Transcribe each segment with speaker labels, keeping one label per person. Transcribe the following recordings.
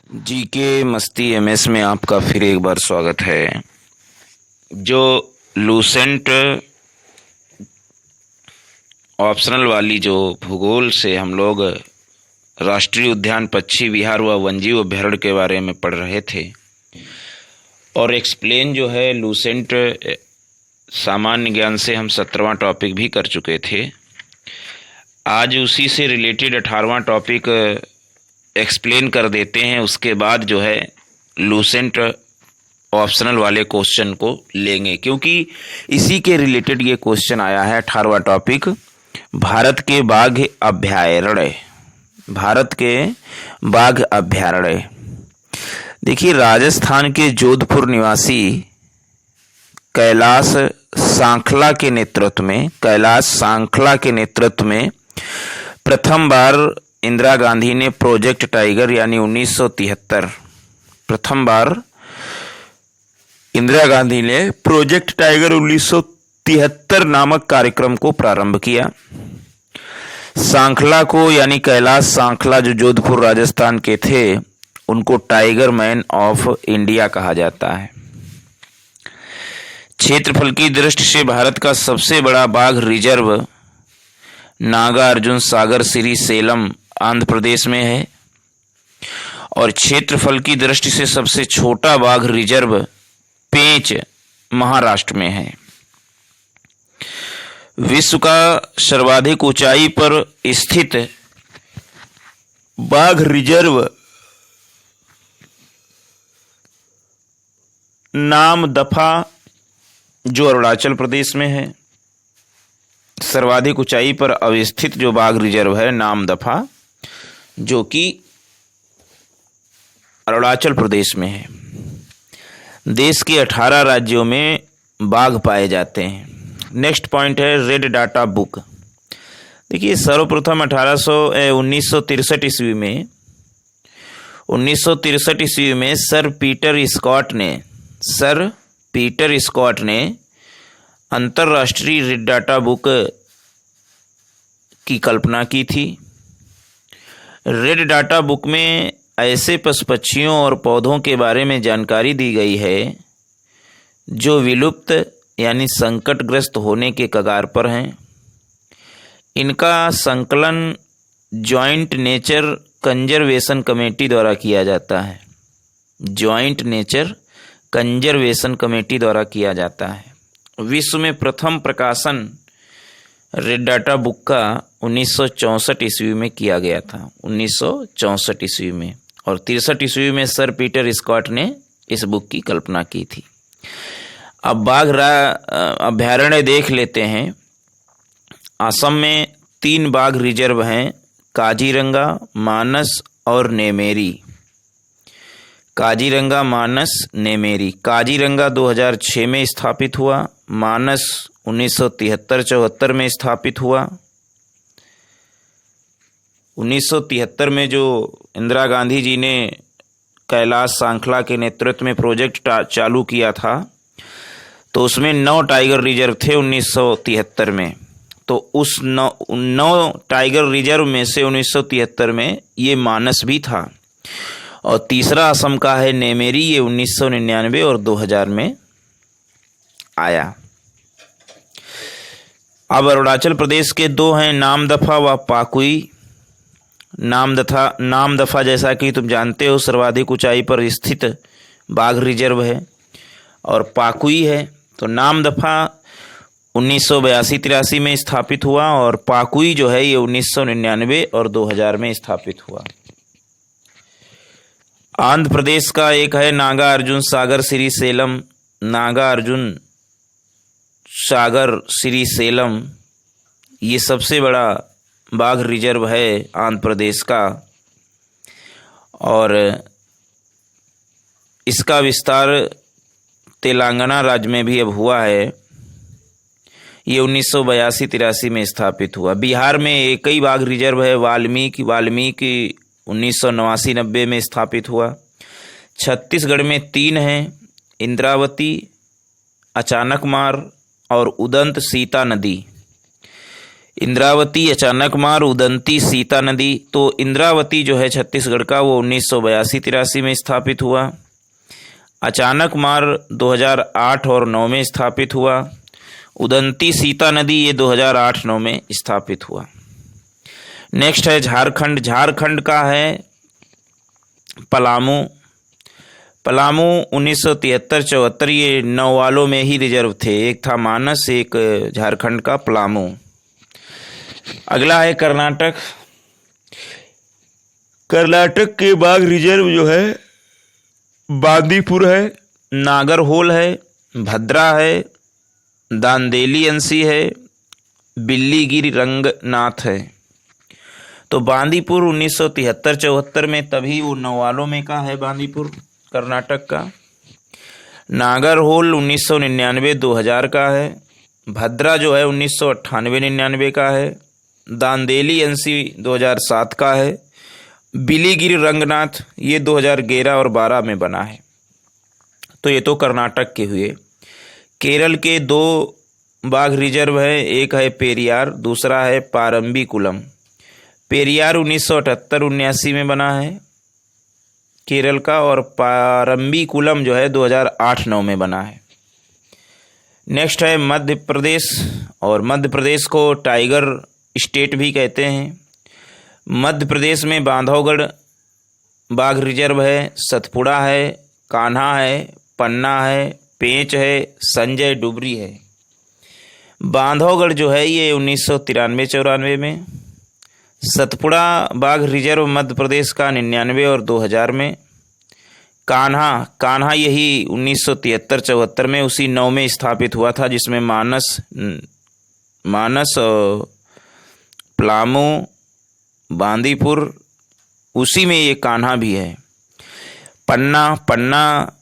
Speaker 1: GK मस्ती MS में आपका फिर एक बार स्वागत है। जो लूसेंट ऑप्शनल वाली जो भूगोल से हम लोग राष्ट्रीय उद्यान पक्षी विहार व वन्यजीव अभ्यारण्य के बारे में पढ़ रहे थे और एक्सप्लेन जो है लूसेंट सामान्य ज्ञान से हम 17वां टॉपिक भी कर चुके थे। आज उसी से रिलेटेड 18वां टॉपिक एक्सप्लेन कर देते हैं। उसके बाद जो है लूसेंट ऑप्शनल वाले क्वेश्चन को लेंगे, क्योंकि इसी के रिलेटेड ये क्वेश्चन आया है। 18वां टॉपिक भारत के बाघ अभ्यारण्य। भारत के बाघ अभ्यारण्य देखिए, राजस्थान के जोधपुर निवासी कैलाश सांखला के नेतृत्व में प्रथम बार इंदिरा गांधी ने प्रोजेक्ट टाइगर यानी 1973 प्रथम बार इंदिरा गांधी ने प्रोजेक्ट टाइगर 1973 नामक कार्यक्रम को प्रारंभ किया। सांखला को यानी कैलाश सांखला जो जोधपुर राजस्थान के थे, उनको टाइगर मैन ऑफ इंडिया कहा जाता है। क्षेत्रफल की दृष्टि से भारत का सबसे बड़ा बाघ रिजर्व नागार्जुन सागर श्री सेलम आंध्र प्रदेश में है और क्षेत्रफल की दृष्टि से सबसे छोटा बाघ रिजर्व पेंच महाराष्ट्र में है। विश्व का सर्वाधिक ऊंचाई पर स्थित बाघ रिजर्व नामदफा जो अरुणाचल प्रदेश में है। सर्वाधिक ऊंचाई पर अवस्थित जो बाघ रिजर्व है नामदफा, जो कि अरुणाचल प्रदेश में है। देश के 18 राज्यों में बाघ पाए जाते हैं। नेक्स्ट पॉइंट है रेड डाटा बुक। देखिए, सर्वप्रथम 1963 ईस्वी में सर पीटर स्कॉट ने अंतर्राष्ट्रीय रेड डाटा बुक की कल्पना की थी। रेड डाटा बुक में ऐसे पशु पक्षियों और पौधों के बारे में जानकारी दी गई है जो विलुप्त यानी संकटग्रस्त होने के कगार पर हैं। इनका संकलन जॉइंट नेचर कंजर्वेशन कमेटी द्वारा किया जाता है। जॉइंट नेचर कंजर्वेशन कमेटी द्वारा किया जाता है। विश्व में प्रथम प्रकाशन रेड डाटा बुक का 1964 ईस्वी में किया गया था। 1964 ईस्वी में, और 63 ईस्वी में सर पीटर स्कॉट ने इस बुक की कल्पना की थी। अब बाघ अभ्यारण्य देख लेते हैं। असम में 3 बाघ रिजर्व हैं, काजीरंगा, मानस और नेमेरी। काजीरंगा, मानस, नेमेरी। काजीरंगा 2006 में स्थापित हुआ, मानस 1973-74 में स्थापित हुआ। 1973 में जो इंदिरा गांधी जी ने कैलाश सांखला के नेतृत्व में प्रोजेक्ट चालू किया था, तो उसमें 9 टाइगर रिजर्व थे 1973 में। तो उस 9 टाइगर रिजर्व में से 1973 में ये मानस भी था। और तीसरा असम का है नेमेरी, ये 1999 और 2000 में आया। अब अरुणाचल प्रदेश के 2 हैं, नामदफा व पाकुई। नामदफा जैसा कि तुम जानते हो सर्वाधिक ऊंचाई पर स्थित बाघ रिजर्व है, और पाकुई है। तो नामदफा 1982-83 में स्थापित हुआ और पाकुई जो है ये 1999 और 2000 में स्थापित हुआ। आंध्र प्रदेश का एक है नागार्जुन सागर श्री सेलम। नागार्जुन सागर श्री सेलम ये सबसे बड़ा बाघ रिजर्व है आंध्र प्रदेश का, और इसका विस्तार तेलंगाना राज्य में भी अब हुआ है। ये 1982-83 में स्थापित हुआ। बिहार में एक ही बाघ रिजर्व है, वाल्मीकि 1989-90 में स्थापित हुआ। छत्तीसगढ़ में 3 हैं, इंद्रावती, अचानकमार और उदंत सीता नदी। इंद्रावती, अचानकमार, उदंती, सीता नदी। तो इंद्रावती जो है छत्तीसगढ़ का, वो 1982-83 में स्थापित हुआ। अचानकमार 2008 और 9 में स्थापित हुआ। उदंती, सीता नदी ये 2008-9 में स्थापित हुआ। नेक्स्ट है झारखंड। झारखंड का है पलामू। पलामू 1973-74 ये 9 वालों में ही रिजर्व थे, एक था मानस, एक झारखंड का पलामू। अगला है कर्नाटक। कर्नाटक के बाघ रिजर्व जो है बांदीपुर है, नागरहोल है, भद्रा है, दांदेली अंसी है, बिल्लीगिरी रंगनाथ है। तो बांदीपुर 1973-74 में, तभी वो 9 वालों में का है बांदीपुर कर्नाटक का। नागरहोल 1999-2000 का है। भद्रा जो है 1998-99 का है। दांदेली अंसी 2007 का है। बिलीगिरी रंगनाथ ये 2011 और 12 में बना है। तो ये तो कर्नाटक के हुए। केरल के 2 बाघ रिजर्व है, एक है पेरियार, दूसरा है पारम्बीकुलम। पेरियार 1978-79 में बना है केरल का, और पारम्बीकुलम जो है 2008-9 में बना है। नेक्स्ट है मध्य प्रदेश, और मध्य प्रदेश को टाइगर स्टेट भी कहते हैं। मध्य प्रदेश में बांधवगढ़ बाघ रिजर्व है, सतपुड़ा है, कान्हा है, पन्ना है, पेंच है, संजय डुबरी है। बांधवगढ़ जो है ये 1993-94 में। सतपुड़ा बाघ रिजर्व मध्य प्रदेश का 99 और 2000 में। कान्हा यही 1973-74 में उसी 9 में स्थापित हुआ था, जिसमें मानस और पलामू, बांदीपुर, उसी में ये कान्हा भी है। पन्ना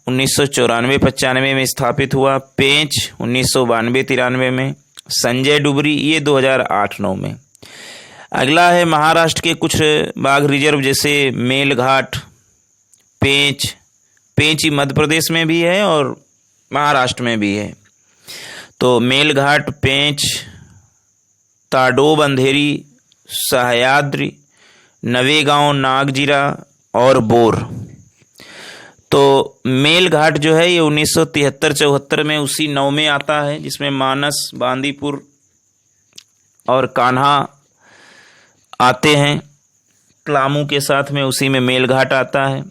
Speaker 1: 1994-95 में स्थापित हुआ। पेंच 1992-93 में। संजय डुबरी ये 2008-9 में। अगला है महाराष्ट्र के कुछ बाघ रिजर्व, जैसे मेलघाट, पेंच ही मध्य प्रदेश में भी है और महाराष्ट्र में भी है। तो मेलघाट, पेंच, ताडोब, अंधेरी, सह्याद्री, नवेगांव, नागजीरा और बोर। तो मेलघाट जो है ये 1973-74 में उसी 9 में आता है, जिसमें मानस, बांदीपुर और कान्हा आते हैं पलामू के साथ में, उसी में मेलघाट आता है।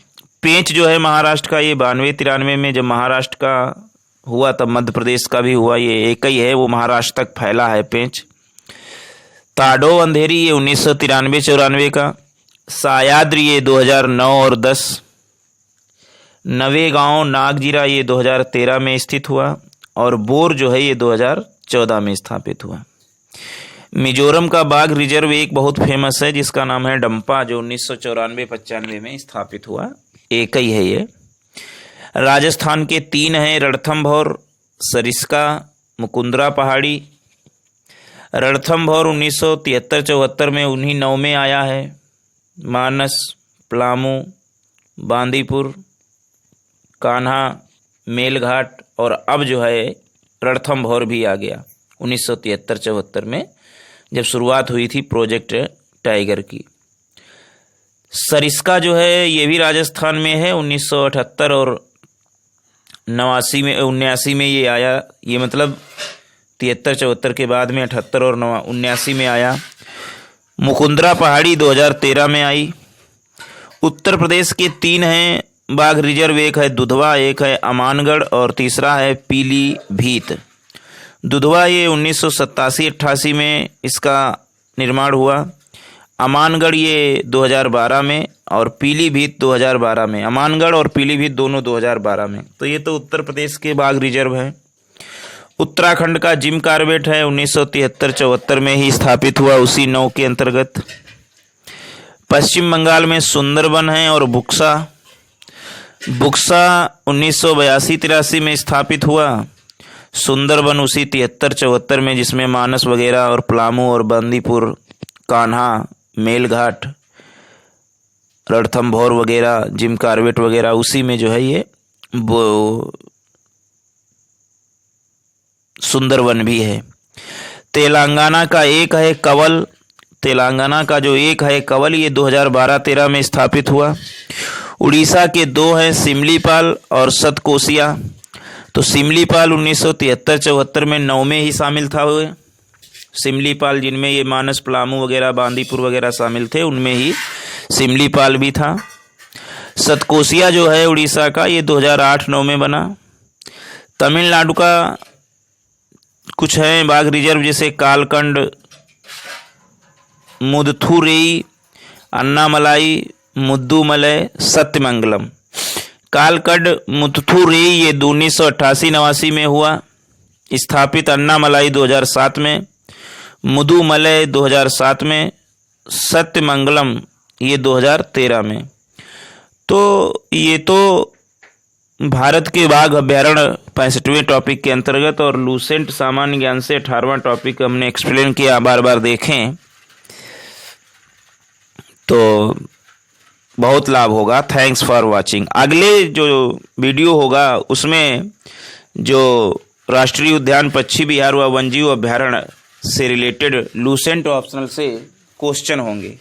Speaker 1: पेंच जो है महाराष्ट्र का, ये 92-93 में जब महाराष्ट्र का हुआ तब मध्य प्रदेश का भी हुआ, ये एक ही है, वो महाराष्ट्र तक फैला है पेंच। ताडोब, अंधेरी ये 1993-94 का। सह्याद्री ये 2009 और 10। नवेगांव, नागजीरा ये 2013 में स्थित हुआ, और बोर जो है ये 2014 में स्थापित हुआ। मिजोरम का बाघ रिजर्व एक बहुत फेमस है, जिसका नाम है डंपा, जो 1994-95 में स्थापित हुआ, एक ही है ये। राजस्थान के 3 हैं, रणथंभौर, सरिस्का, मुकुंदरा पहाड़ी। रणथंभौर 1973-74 में उन्हीं 9 में आया है। मानस, पलामू, बांदीपुर, कान्हा, मेलघाट, और अब जो है रणथंभौर भी आ गया 1973-74 में, जब शुरुआत हुई थी प्रोजेक्ट टाइगर की। सरिस्का जो है ये भी राजस्थान में है, 1978 और 79 में ये आया, ये मतलब 73-74 के बाद में 78 और 79 में आया। मुकुंदरा पहाड़ी 2013 में आई। उत्तर प्रदेश के 3 हैं बाघ रिजर्व, एक है दुधवा, एक है अमानगढ़ और तीसरा है पीलीभीत। दुधवा ये 1987-88 में इसका निर्माण हुआ। अमानगढ़ ये 2012 में, और पीलीभीत 2012 में। अमानगढ़ और पीलीभीत दोनों 2012 में। तो ये तो उत्तर प्रदेश के बाघ रिजर्व है। उत्तराखंड का जिम कार्बेट है, 1973-74 में ही स्थापित हुआ, उसी 9 के अंतर्गत। पश्चिम बंगाल में सुंदरबन है और बुक्सा 1982-83 में स्थापित हुआ। सुंदरबन उसी 73-74 में, जिसमें मानस वगैरह और पलामू और बांदीपुर, कान्हा, मेलघाट, रणथंभौर वगैरह, जिम कार्बेट वगैरह, उसी में जो है ये वो सुंदरवन भी है। तेलंगाना का एक है कवल, तेलंगाना का जो एक है कवल, ये 2012-13 में स्थापित हुआ। उड़ीसा के दो हैं, सिमलीपाल और सतकोसिया। तो सिमलीपाल 1973-74 में 9 में ही शामिल था हुए। सिमलीपाल जिनमें ये मानस पलामू वगैरह, बांदीपुर वगैरह शामिल थे, उनमें ही सिमलीपाल भी था। सतकोसिया जो है उड़ीसा का, ये 2008-9 में बना। तमिलनाडु का कुछ हैं बाघ रिजर्व, जैसे कालकंड, मुदथुरेई, अन्नामलाई, मुद्दुमलई, सत्यमंगलम। कालकंड मुदथुरेई ये 1988-89 में हुआ स्थापित। अन्नामलाई 2007 में, मुद्दुमलई 2007 में, सत्यमंगलम ये 2013 में। तो ये तो भारत के बाघ अभ्यारण्य 65वें टॉपिक के अंतर्गत, और लूसेंट सामान्य ज्ञान से 18वां टॉपिक हमने एक्सप्लेन किया, बार बार देखें तो बहुत लाभ होगा। Thanks for watching. अगले जो वीडियो होगा उसमें जो राष्ट्रीय उद्यान पश्चिम बिहार व वन्यजीव अभ्यारण्य से रिलेटेड लूसेंट ऑप्शनल से क्वेश्चन होंगे।